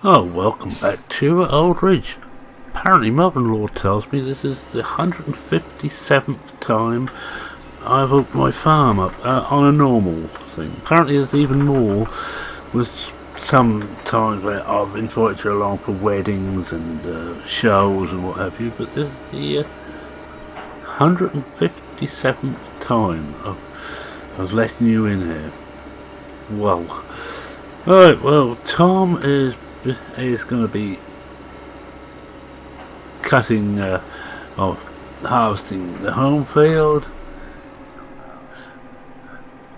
Oh, welcome back to Old Ridge. Apparently, mother-in-law tells me this is the 157th time I've hooked my farm up on a normal thing. Apparently, there's even more with some times where I've invited you along for weddings and shows and what have you, but this is the 157th time I was letting you in here. Whoa. Alright, well, Tom is going to be cutting or harvesting the home field,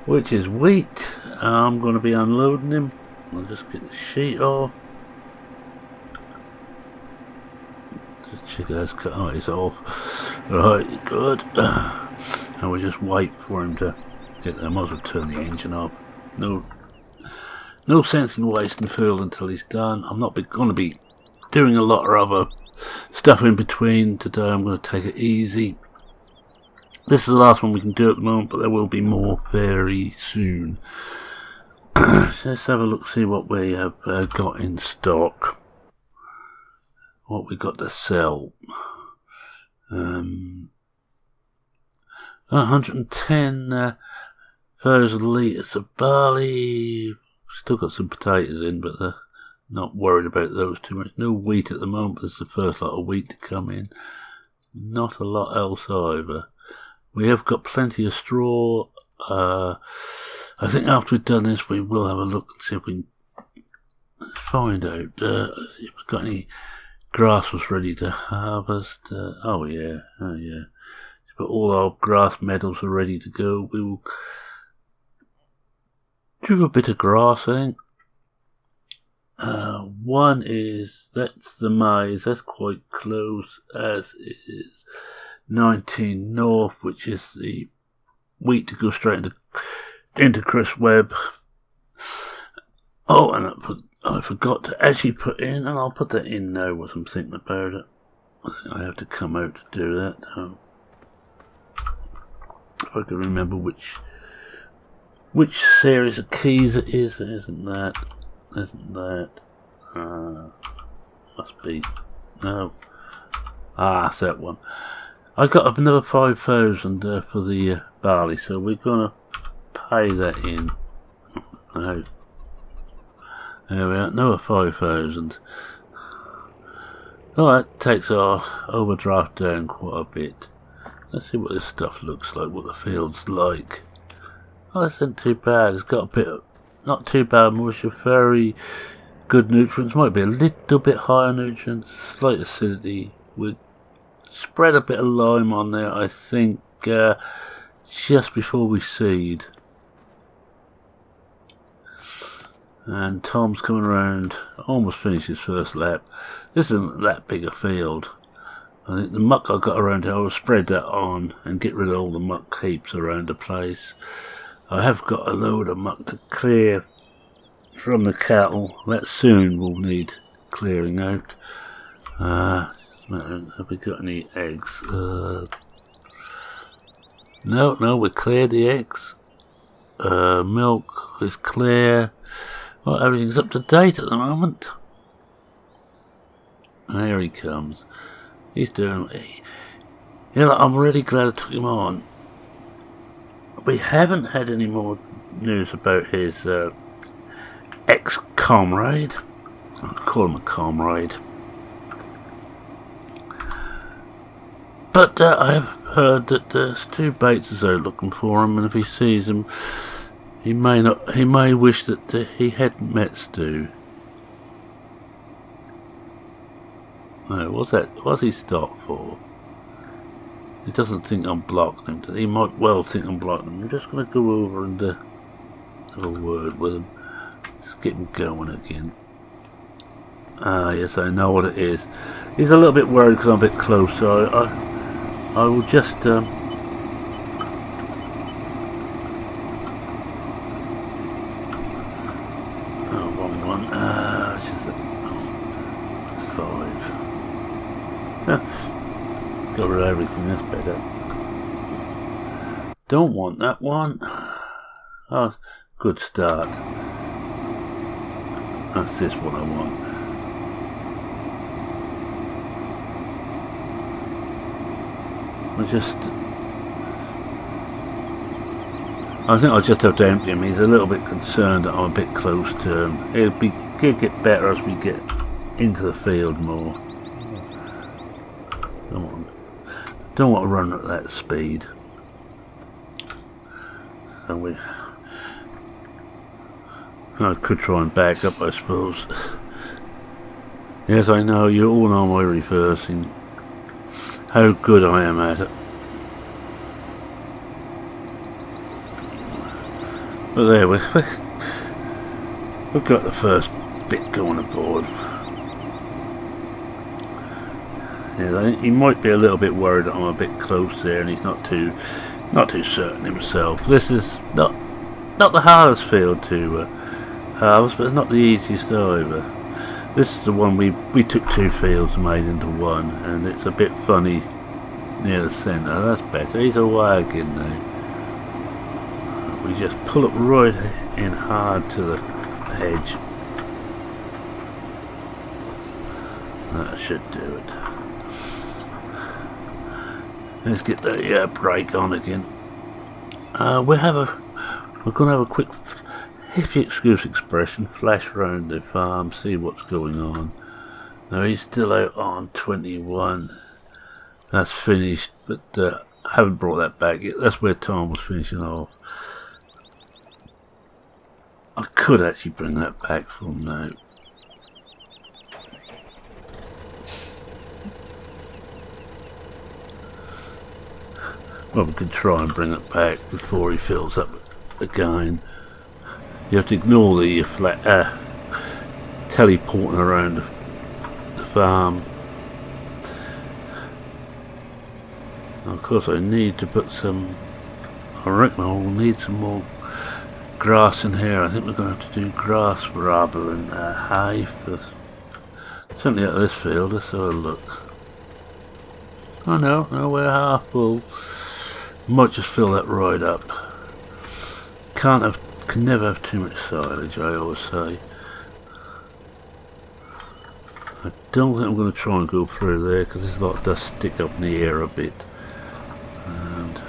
which is wheat. I'm going to be unloading him. I'll just get the sheet off. The chicken has cut eyes off. Right, good. And we just wait for him to get there. I might as well turn the engine off. No sense in wasting fuel until he's done. I'm not going to be doing a lot of other stuff in between today. I'm going to take it easy. This is the last one we can do at the moment, but there will be more very soon. Let's have a look, see what we have got in stock. What we got to sell. 110,000 litres of barley. Still got some potatoes in, but they're not worried about those too much. No wheat at the moment. It's the first lot of wheat to come in. Not a lot else either. We have got plenty of straw. I think after we've done this, we will have a look and see if we can find out if we've got any grass was ready to harvest. Oh yeah. But all our grass meadows are ready to go. We will do a bit of grass, I think. One is, that's the maize, that's quite close, as is 19 North, which is the wheat to go straight into Chris Webb. Oh, and I forgot to actually put in, and I'll put that in now as I'm thinking about it. I think I have to come out to do that. If I can remember which series of keys it is. It isn't that. Must be. No. It's that one. I got another 5,000 for the barley, so we're gonna pay that in. No. There we are, another 5,000. Oh, that takes our overdraft down quite a bit. Let's see what this stuff looks like, what the field's like. Oh, that's not too bad. It's got a bit of, not too bad moisture, very good nutrients. Might be a little bit higher nutrients, slight acidity. We'll spread a bit of lime on there, I think, just before we seed. And Tom's coming around, almost finished his first lap. This isn't that big a field. I think the muck I got around here, I will spread that on and get rid of all the muck heaps around the place. I have got a load of muck to clear from the cattle. That soon will need clearing out. Have we got any eggs? No, we cleared the eggs. Milk is clear. Well, everything's up to date at the moment. And here he comes. He's doing. I'm really glad I took him on. We haven't had any more news about his ex-comrade. I'll call him a comrade. But I have heard that Stu Bates is out looking for him, and if he sees him, he may wish that he hadn't met Stu. No, what's he stopped for? He doesn't think I'm blocking him. He might well think I'm blocking him. I'm just going to go over and have a word with him. Just get him going again. Yes, I know what it is. He's a little bit worried because I'm a bit close, so I will just... Oh, wrong one. Which is it? 5. Got rid of everything, that's better. Don't want that one. Oh, good start. That's this one I want. I think I'll just have to empty him. He's a little bit concerned that I'm a bit close to him. It'll get better as we get into the field more. Don't want to run at that speed. So I could try and back up, I suppose. Yes, I know, you all know my reversing. How good I am at it. But there we've got the first bit going aboard. Yes, I think he might be a little bit worried that I'm a bit close there, and he's not too certain himself. This is not the hardest field to harvest, but it's not the easiest either. This is the one we took 2 fields and made into one, and it's a bit funny near the centre. That's better. He's a wagon now. We just pull it right in hard to the hedge. That should do it. Let's get the brake on again. We're going to have a quick, if you excuse the expression, flash around the farm, see what's going on. Now he's still out on 21. That's finished, but I haven't brought that back yet. That's where Tom was finishing off. I could actually bring that back from now. Well, we could try and bring it back before he fills up again. You have to ignore the teleporting around the farm. Of course, I need to put some. I reckon I will need some more grass in here. I think we're going to have to do grass rather than hay. Certainly at this field. Let's have a look. Oh no, we're half full. Might just fill that right up. Can never have too much silage, I always say. I don't think I'm going to try and go through there because this lot does stick up in the air a bit. And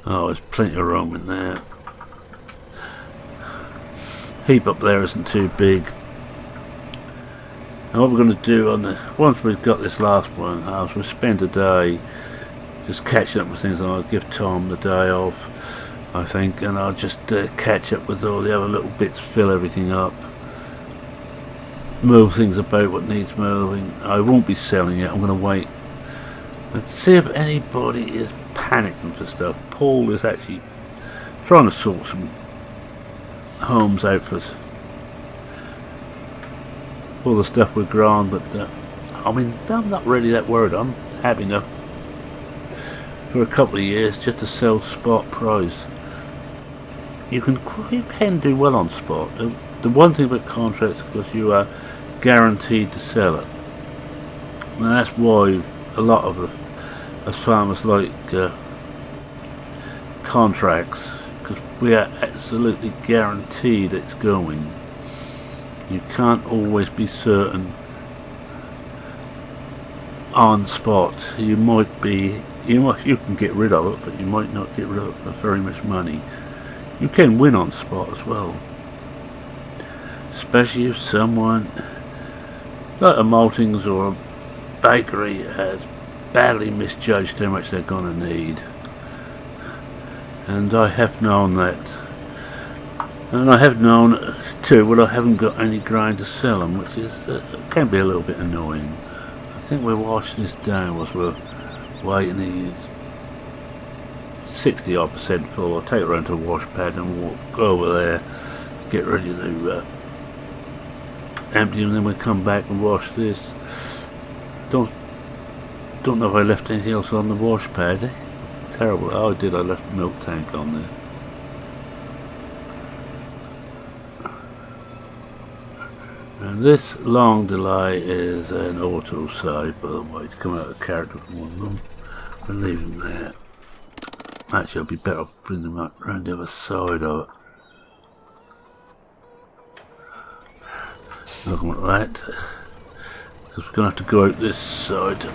oh, there's plenty of room in there. Heap up there isn't too big. And what we're going to do once we've got this last one, we'll spend a day just catching up with things, and I'll give Tom the day off, I think, and I'll just catch up with all the other little bits, fill everything up, move things about what needs moving. I won't be selling it. I'm going to wait and see if anybody is panicking for stuff. Paul is actually trying to sort some homes out for all the stuff we're growing, but I mean, I'm not really that worried. I'm happy enough for a couple of years just to sell spot price. You can do well on spot. The one thing about contracts, because you are guaranteed to sell it, and that's why a lot of us farmers like contracts, because we are absolutely guaranteed it's going. You can't always be certain on spot. You can get rid of it, but you might not get rid of it for very much money. You can win on spot as well, especially if someone like a maltings or a bakery has badly misjudged how much they're going to need. And I have known that. And I have known too when I haven't got any grain to sell them, which is can be a little bit annoying. I think we're washing this down whilst we're waiting. These 60% full. I'll take it around to the wash pad and walk over there, get ready to empty them, and then we'll come back and wash this. Don't know if I left anything else on the wash pad. Terrible. Oh, I did. I left the milk tank on there. And this long delay is an auto save, by the way, to come out of character from one of them. We'll leave him there. Actually, I'll be better off bringing them up around the other side of it. Looking at that, because we're going to have to go out this side.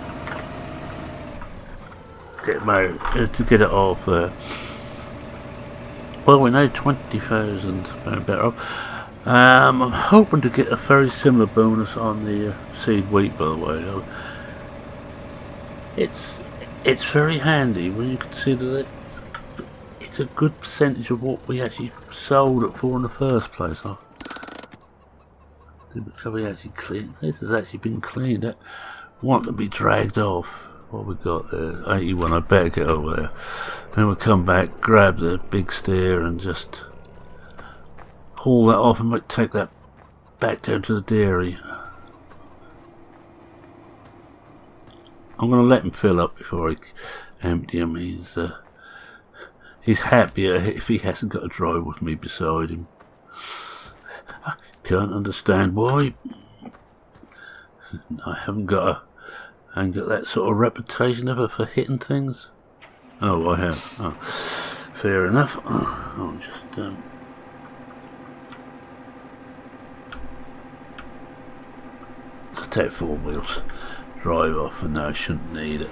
to get it off. Well, we know 20,000 better off. I'm hoping to get a very similar bonus on the seed wheat, by the way. It's very handy when you consider that it's a good percentage of what we actually sold it for in the first place. Have we actually cleaned? This has actually been cleaned. That want to be dragged off. What we got there? 81. I better get over there. Then we'll come back, grab the big steer, and just haul that off, and might take that back down to the dairy. I'm going to let him fill up before I empty him. He's happier if he hasn't got a driver with me beside him. I can't understand why. I haven't got that sort of reputation ever for hitting things. Oh, I have. Oh, fair enough. I'll just take 4 wheels, drive off, and no, I shouldn't need it.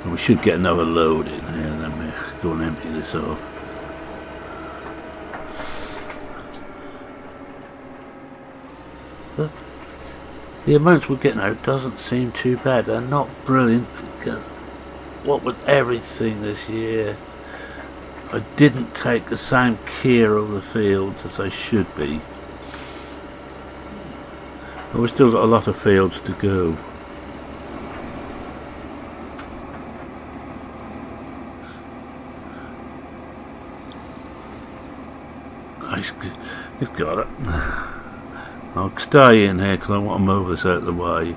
And we should get another load in here, and then we go and empty this off. But the amounts we're getting out doesn't seem too bad. They're not brilliant, because what with everything this year, I didn't take the same care of the fields as I should be. But we've still got a lot of fields to go. You've got it. I'll stay in here because I want to move this out of the way.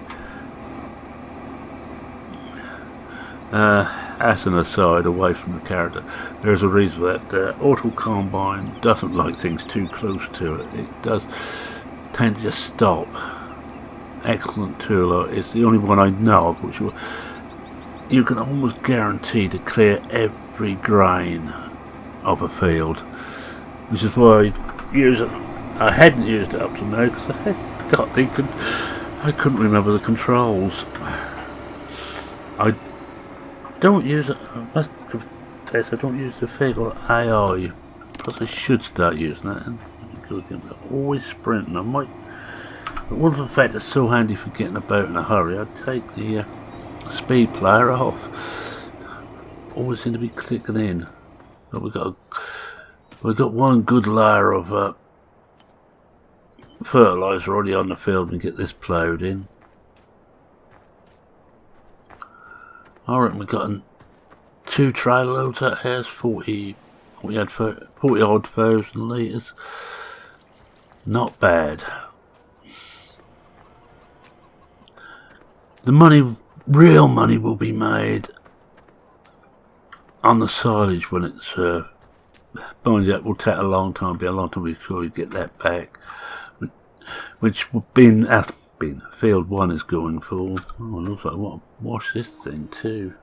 As an aside, away from the character, there's a reason for that. Auto Combine doesn't like things too close to it. It does tend to just stop. Excellent tool. It's the only one I know of which you can almost guarantee to clear every grain of a field, which is why I use it. I hadn't used it up to now because I couldn't remember the controls. I don't use it. I must confess I don't use the fig or AI. Plus I should start using that. And always sprinting. I might. But one of the fact it's so handy for getting about in a hurry, I'd take the speed player off. Always seem to be clicking in. But we've got one good layer of fertiliser already on the field and get this ploughed in. I reckon we got 2 trailer loads out here. 40 odd thousand litres. Not bad. The real money will be made on the silage when it's mind you, that will take a long time, be a long time before we get that back. Which been field 1 is going for. Oh, it looks like I want to wash this thing too.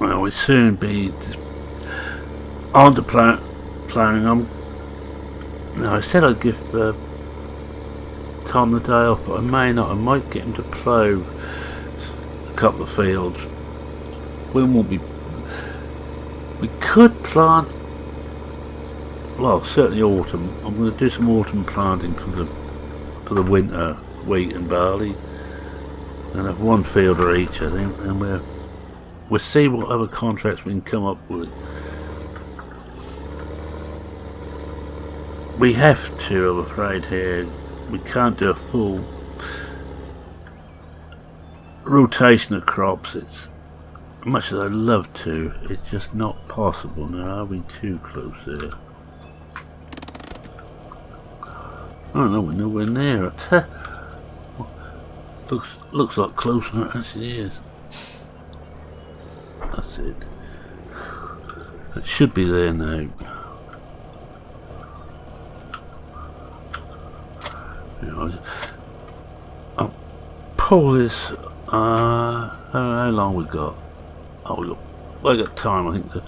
Well, we'll soon be on to ploughing. Now, I said I'd give Tom the day off, but I may not. I might get him to plough a couple of fields. We could plant, well, certainly autumn. I'm going to do some autumn planting for the winter wheat and barley, and have 1 fielder each, I think, and we'll see what other contracts we can come up with. We have to, I'm afraid, here. We can't do a full rotation of crops. It's much as I'd love to, it's just not possible now. Are we too close there? Oh no, we're nowhere near it. Looks like closer than it actually is. That's it. It should be there now. I'll pull this. How long we got? Oh, I got time, I think, to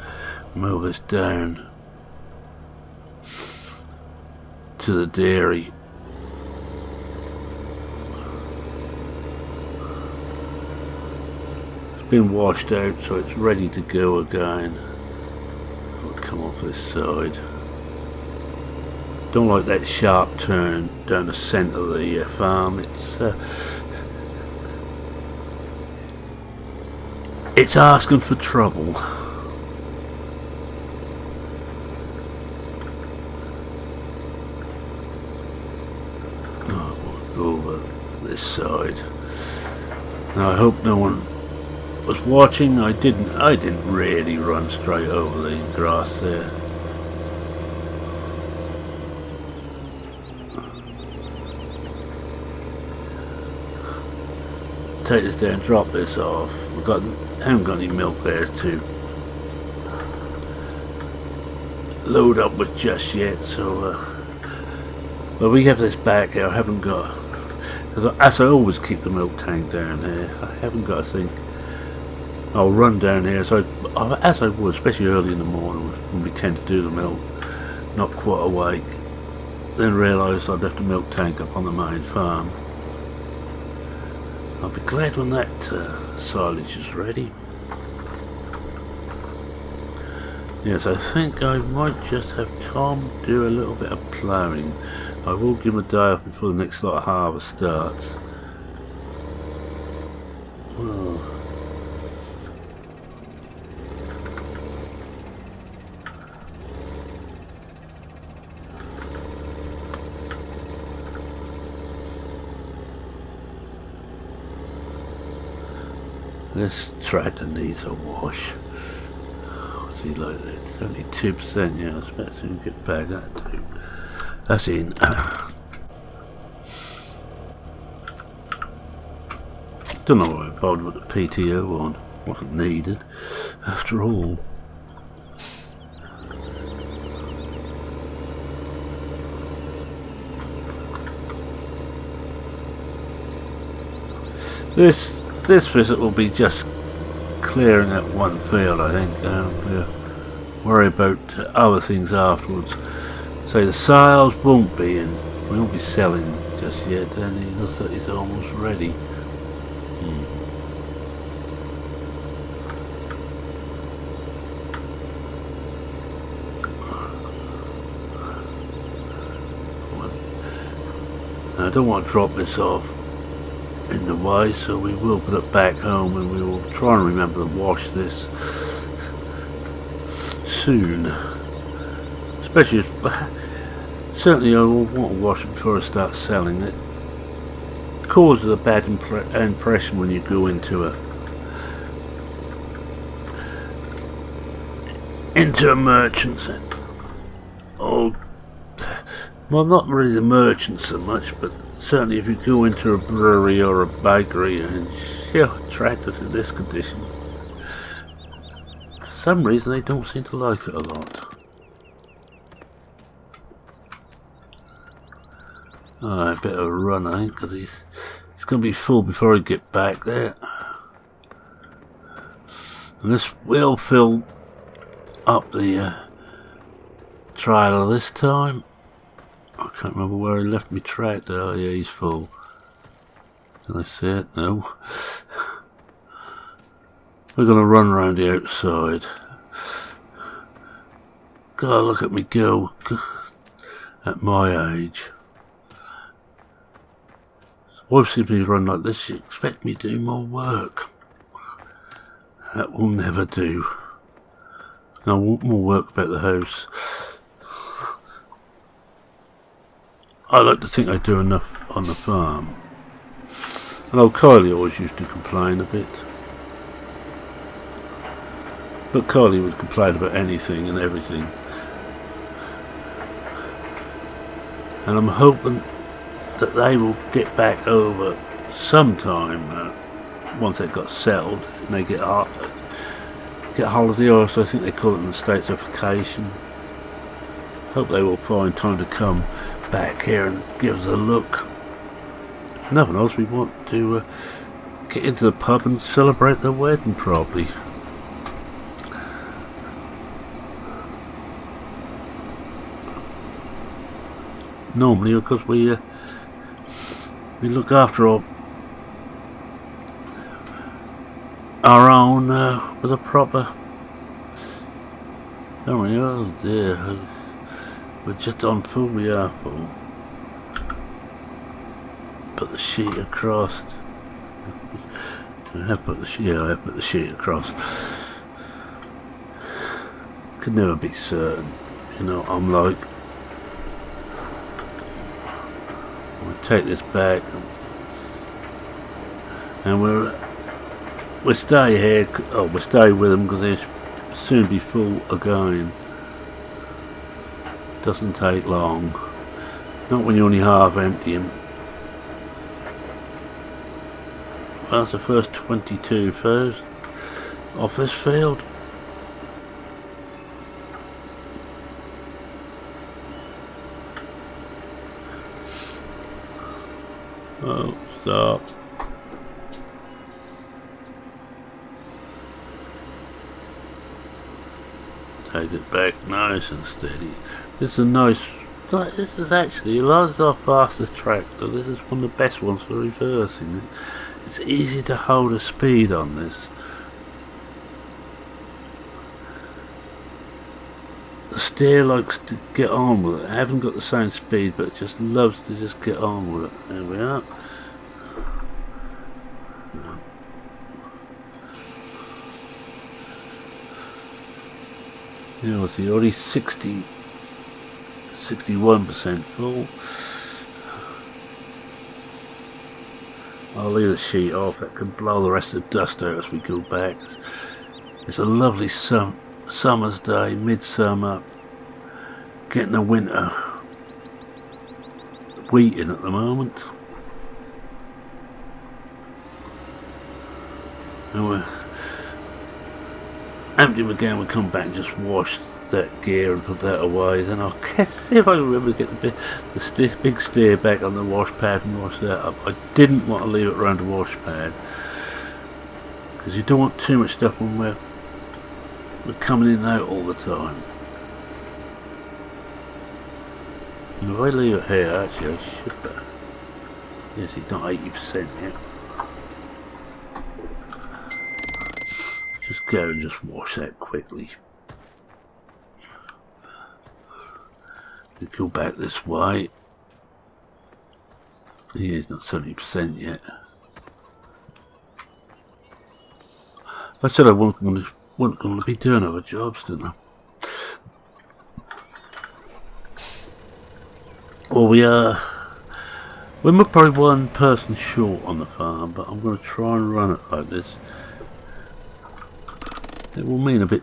move this down. to the dairy. It's been washed out, so it's ready to go again. I'll come off this side. Don't like that sharp turn down the centre of the farm. It's asking for trouble. Over this side. Now I hope no one was watching. I didn't really run straight over the grass there. Take this down, drop this off. Haven't got any milk there to load up with just yet, so but we have this back here. I haven't got, as I always keep the milk tank down there, I haven't got a thing. I'll run down here as I would, especially early in the morning when we tend to do the milk, not quite awake. Then realise I'd left the milk tank up on the main farm. I'll be glad when that silage is ready. Yes, I think I might just have Tom do a little bit of ploughing. I will give him a day off before the next lot of harvest starts. Well, this tractor needs a wash. What's he like that? It's only 2%, yeah, I expect him to get back that too. That's in. Don't know why I bothered with the PTO on. Wasn't needed, after all. This visit will be just clearing that one field, I think. We'll worry about other things afterwards. So the sales won't be in. We won't be selling just yet, and he looks like he's almost ready. I don't want to drop this off in the way, so we will put it back home, and we will try and remember to wash this soon. Especially if, certainly I will want to wash it before I start selling it. It causes a bad impression when you go into a merchant's. Well, not really the merchants so much, but certainly if you go into a brewery or a bakery and tractors in this condition, for some reason they don't seem to like it a lot. Alright, bit of a run, I think, because he's going to be full before I get back there. And this will fill up the trailer this time. I can't remember where he left me tractor. Oh yeah, he's full. Can I see it? No. We're going to run around the outside. God, look at me go. At my age. Wife seems to run like this. She expects me to do more work. That will never do. I want more work about the house. I like to think I do enough on the farm. And old Kylie always used to complain a bit. But Kylie would complain about anything and everything. And I'm hoping that they will get back over sometime once they've got settled and they get holiday, or so I think they call it in the States, a vacation. Hope they will find time to come back here and give us a look. Nothing else, we want to get into the pub and celebrate the wedding probably. normally, because we look after our own with a proper. Don't we? Oh dear, we're just on full. We are full. Put the sheet across. I have put the sheet across. Could never be certain, you know. I'm like, we take this back, and we'll stay here. Oh, we'll stay with them because they'll soon be full again. Doesn't take long. Not when you only half empty them. That's the first 22 first off this field. Oh, stop. Take it back nice and steady. This is a nice. This is actually our fastest tractor. This is one of the best ones for reversing. It's easy to hold a speed on this. The steer likes to get on with it. I haven't got the same speed, but it just loves to just get on with it. There we are. Yeah, what's the already 61% full. I'll leave the sheet off. It can blow the rest of the dust out as we go back. It's a lovely summer's day, midsummer, getting the winter wheat in at the moment. And we're empty them again. We'll come back and just wash that gear and put that away. Then I'll see if I can remember to get the big steer back on the wash pad and wash that up. I didn't want to leave it around the wash pad because you don't want too much stuff when we're coming in and out all the time. And if I leave it here, actually I should. Yes, it's not 80% yet. Just go and just wash that quickly. We go back this way. He is not 70% yet. I said I wasn't going to be doing other jobs, didn't I? Well, we're probably one person short on the farm, but I'm going to try and run it like this. It will mean a bit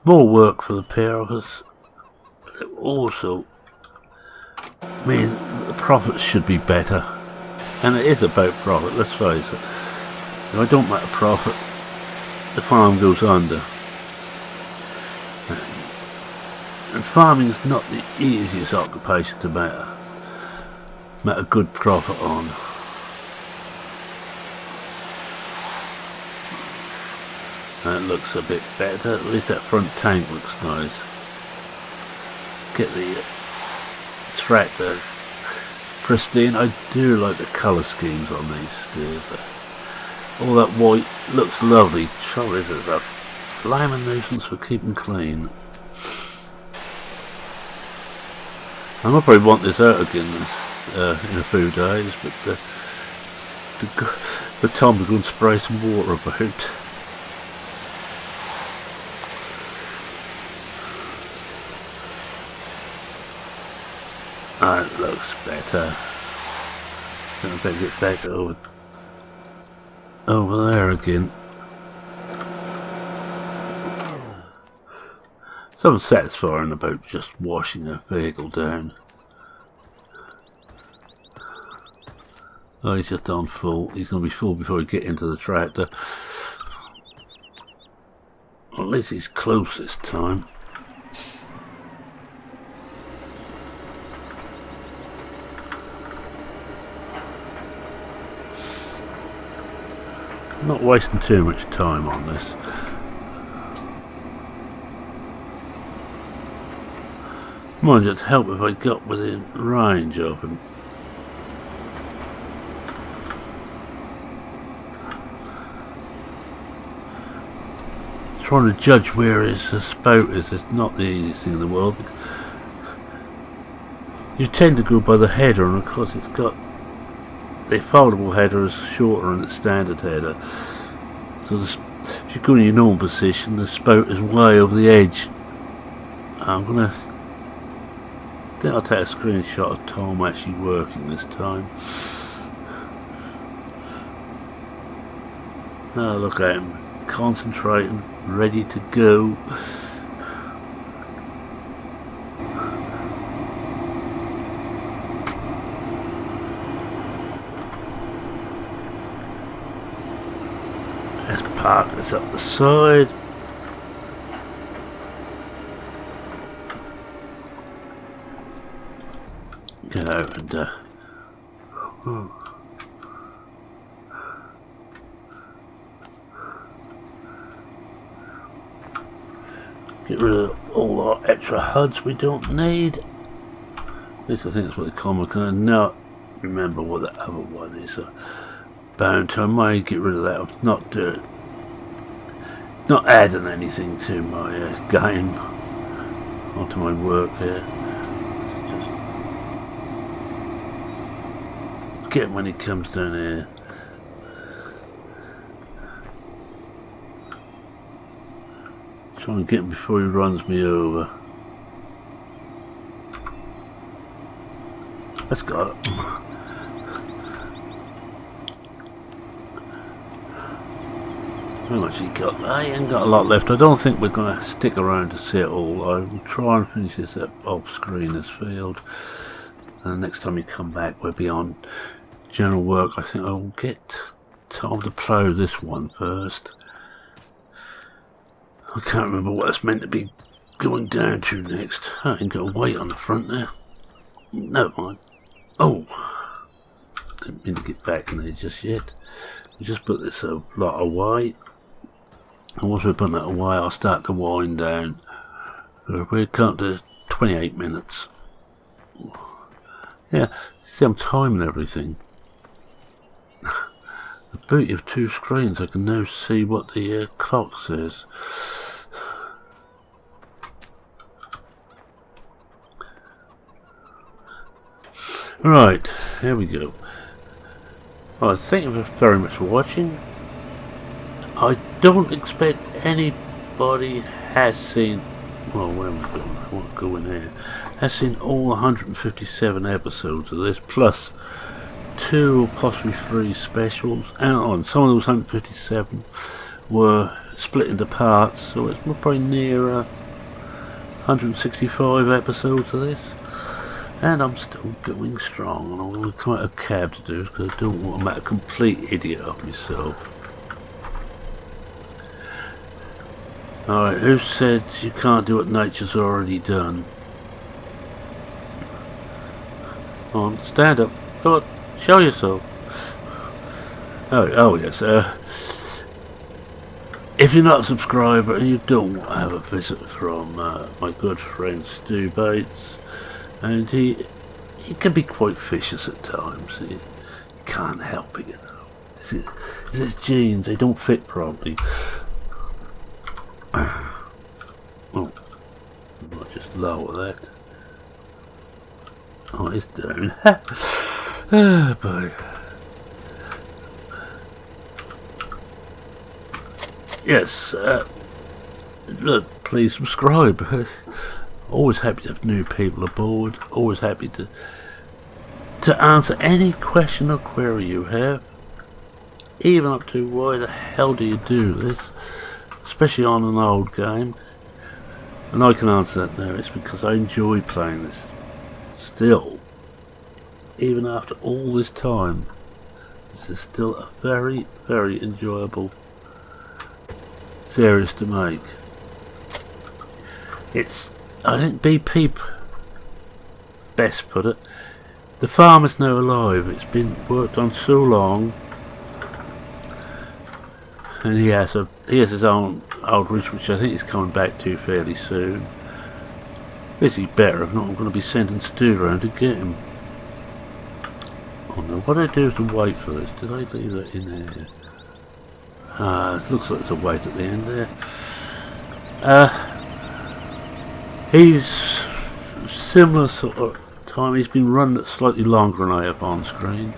more work for the pair of us, but it will also mean that the profits should be better. And it is about profit, let's face it. If I don't make a profit, the farm goes under. And farming is not the easiest occupation to make a good profit on. That looks a bit better. At least that front tank looks nice. Let's get the tractor pristine. I do like the colour schemes on these steers. All that white looks lovely. Trouble is, it's a flaming nuisance for keeping clean. I might probably want this out again in a few days, but Tom was going to spray some water about. That looks better. I better get back over there again. Something satisfying about just washing a vehicle down. Oh, he's just on full. He's going to be full before we get into the tractor. Well, at least he's close this time. I'm not wasting too much time on this. Mind you, it'd help if I got within range of him. Trying to judge where his spout is not the easiest thing in the world. You tend to go by the header, and of course it's got the foldable header is shorter than the standard header. So if you go in your normal position, the spout is way over the edge. I think I'll take a screenshot of Tom actually working this time. Oh, look at him, concentrating, ready to go. Let's park this up the side. Get out and get rid of all our extra HUDs we don't need. At least I think that's what they call them. I can now remember what the other one is. Bound to. I might get rid of that. I'm not adding anything to my game or to my work here. Get him when he comes down here. Try and get him before he runs me over. Let's go. How much he got? I ain't got a lot left. I don't think we're going to stick around to see it all. I will try and finish this up off screen this field. And the next time we come back, we'll be on general work. I think I will get time to plough this one first. I can't remember what it's meant to be going down to next. I ain't got a weight on the front there. Never mind. Oh, didn't mean to get back in there just yet. We just put this a lot away. And once we put that away, I'll start to wind down. We'll come to 28 minutes. Yeah, see, I'm timing everything. The beauty of two screens, I can now see what the clock says. Right, here we go. Well, thank you very much for watching. I don't expect anybody has seen, well, where am I going? I want to go in here. Has seen all 157 episodes of this, plus 2 or possibly 3 specials. And some of those 157 were split into parts, so it's probably near 165 episodes of this. And I'm still going strong, and I'm going to come out of a cab to do this because I don't want to make a complete idiot of myself. Alright, who said you can't do what nature's already done? Come on, stand up. Come on, show yourself. Oh yes, if you're not a subscriber and you don't want to have a visit from my good friend Stu Bates, and he can be quite vicious at times. He can't help it, you know. It's his jeans, they don't fit properly. Oh, I might just lower that. Oh, it's down. Oh boy. Yes, look, please subscribe. Always happy to have new people aboard. Always happy to answer any question or query you have. Even up to why the hell do you do this? Especially on an old game. And I can answer that now. It's because I enjoy playing this. Still. Even after all this time. This is still a very, very enjoyable series to make. It's, I think BP best put it, the farm is now alive. It's been worked on so long, and he has his own outreach, which I think is coming back to fairly soon. This is better, if not I'm going to be sending Stu around to get him. Oh no, what did I do to wait for this? Did I leave that in there? It looks like there's a wait at the end there. He's similar sort of time. He's been running it slightly longer than I have on screen,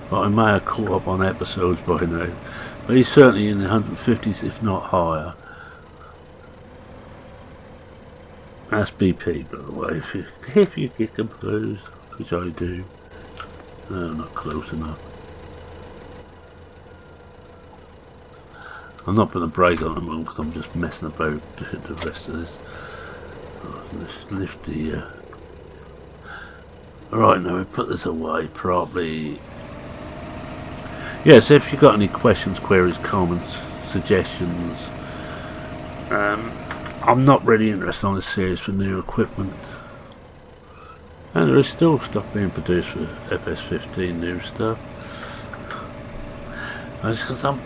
but I may have caught up on episodes by now. But he's certainly in the 150s, if not higher. That's BP, by the way, if you get confused, which I do. No, not close enough. I'm not putting a brake on at the moment because I'm just messing about to hit the rest of this. Oh, let's lift the... Alright, now we put this away properly. Yes, if you've got any questions, queries, comments, suggestions, I'm not really interested on this series for new equipment. And there is still stuff being produced for FS15, new stuff. That's because I'm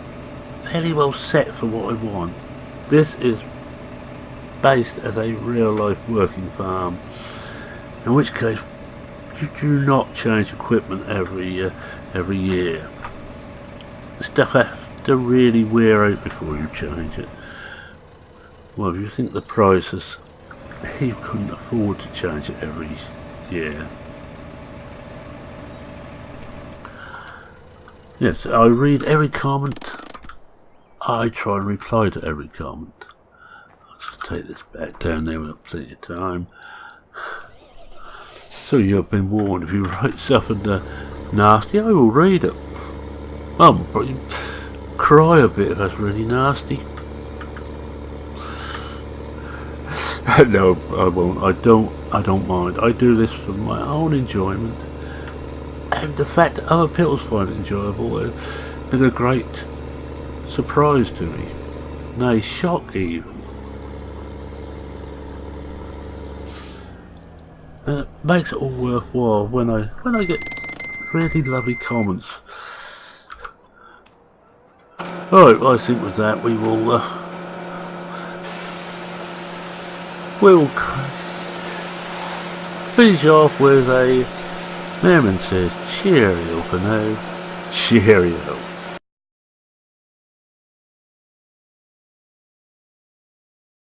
fairly well set for what I want. This is based as a real life working farm, in which case you do not change equipment every year. Stuff has to really wear out before you change it. Well, if you think the price is, you couldn't afford to change it every year. Yes, I read every comment. I try and reply to every comment. I'll just take this back down there with plenty of time. So you have been warned, if you write something nasty, I will read it. I'll probably cry a bit if that's really nasty. No, I won't. I don't mind. I do this for my own enjoyment, and the fact that other people find it enjoyable has been a great surprise to me. Nay, shock even. And it makes it all worthwhile when I get really lovely comments. Alright, I think with that we'll finish off with a Merriman says cheerio for now. Cheerio.